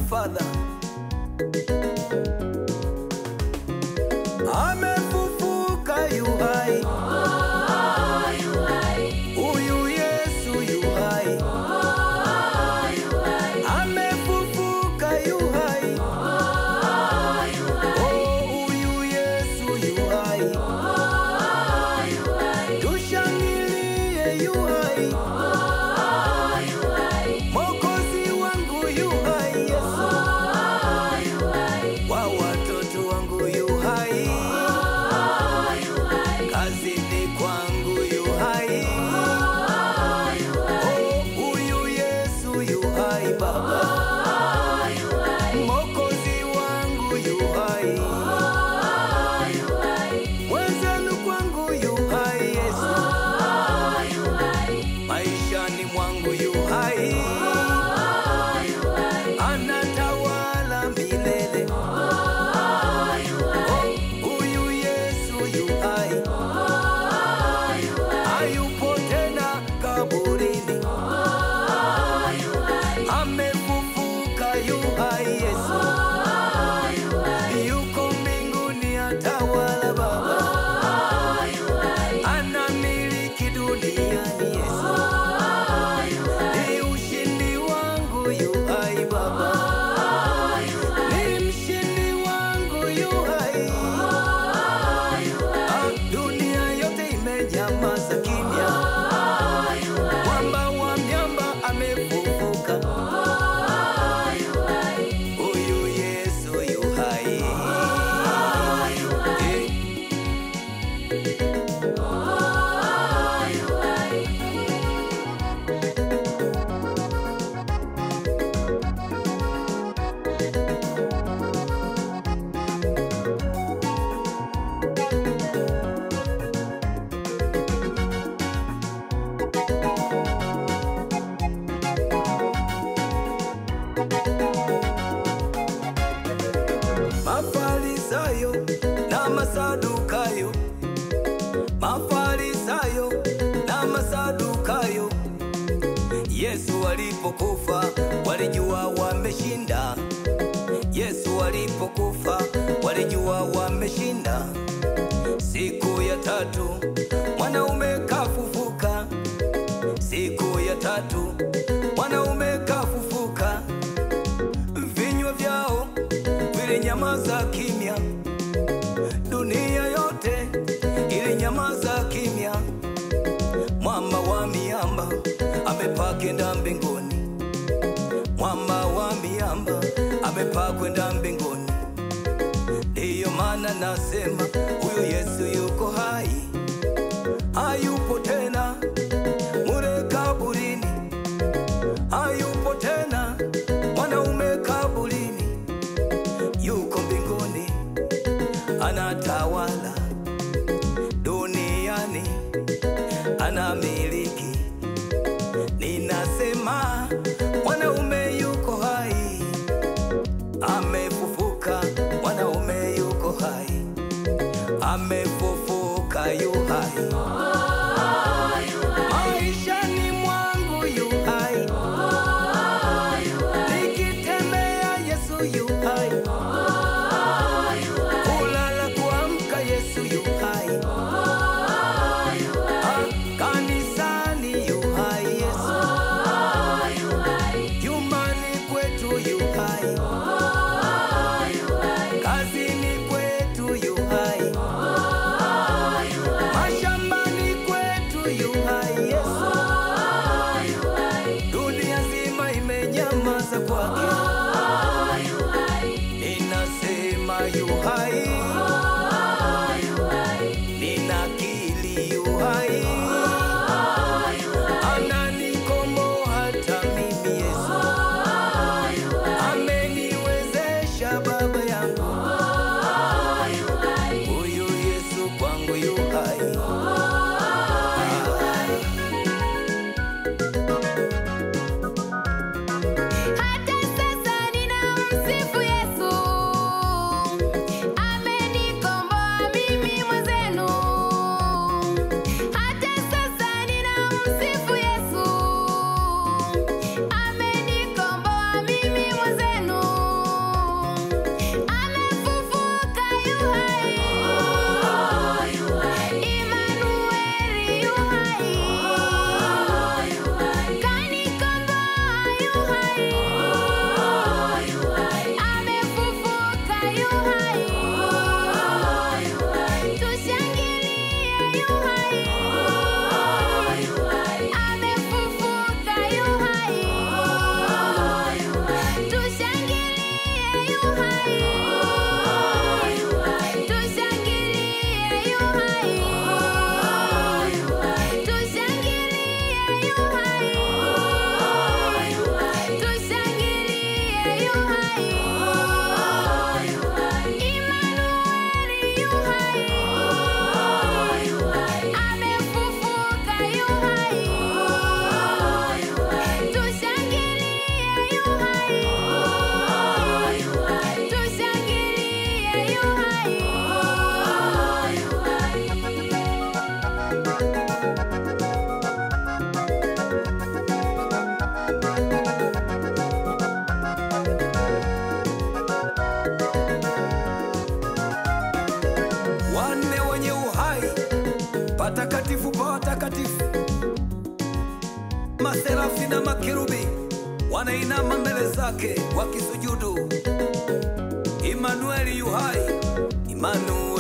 Father. Amefufuka yu hai. Huyu Yesu yu hai. Amefufuka yu hai. Oh, huyu Yesu yu hai. Tushangilie yu hai. Mwokozi wangu yu hai Yesu. Wa watoto wangu yu hai. Kazini kwangu yu hai. Oh, huyu Yesu yu hai Baba. Mwokozi wangu yu hai. Mwenzenu kwangu yu hai Yesu. Maishani mwangu yu hai. Anatawala milele. Huyu Yesu yu hai. Hayupo tena kaburini. Amefufuka yu hai Yesu. Yuko mbinguni atawala Baba. Anamiliki duniani Yesu. Ni ushindi wangu yu hai Baba. Ni mshindi wangu yu hai. Dunia yote imenyamaza kimya. Mwamba wa miamba amefufuka. Huyu Yesu yu hai. Mafarisayo na Masadukayo. Mafarisayo na Masadukayo. Yesu alipokufa walijua wameshinda. Yesu alipokufa walijua wameshinda. Siku ya tatu mwanaume kafufuka. Siku ya tatu mwanaume kafufuka. Vinywa vyao vilinyamaza kimya. Dunia yote ilinyamaza kimya. Mwamba wa miamba amepaa kwenda mbinguni. Mwamba wa miamba amepaa kwenda mbinguni. Ndiyo maana nasema huyo Yesu yuko hai. Hayupo tena mure kaburini. Hayupo tena mwanaume kaburini. Yuko mbinguni anatawala duniani. Anamiliki. Ninasema mwanaume yuko hai. Amefufuka mwanaume yuko hai. Amefufuka yu hai. Maishani mwangu yu hai. Nikitembea Yesu yu hai. Kulala kuamka Yesu yu hai. Kanisani yu hai Yesu. Nyumbani kwetu yu hai. Kazini kwetu yu hai. Mashambani kwetu yu hai Yesu. Dunia nzima imenyamaza kwake. Ninasema yu hai. Ninakili yu hai. Ananikomboa hata mimi Yesu. Ameniwezesha Baba yangu. Huyu Yesu kwangu yu hai. Maserafi na makerubi wanainama mbele zake wakisujudu. Emmanuel yu hai, Emmanuel.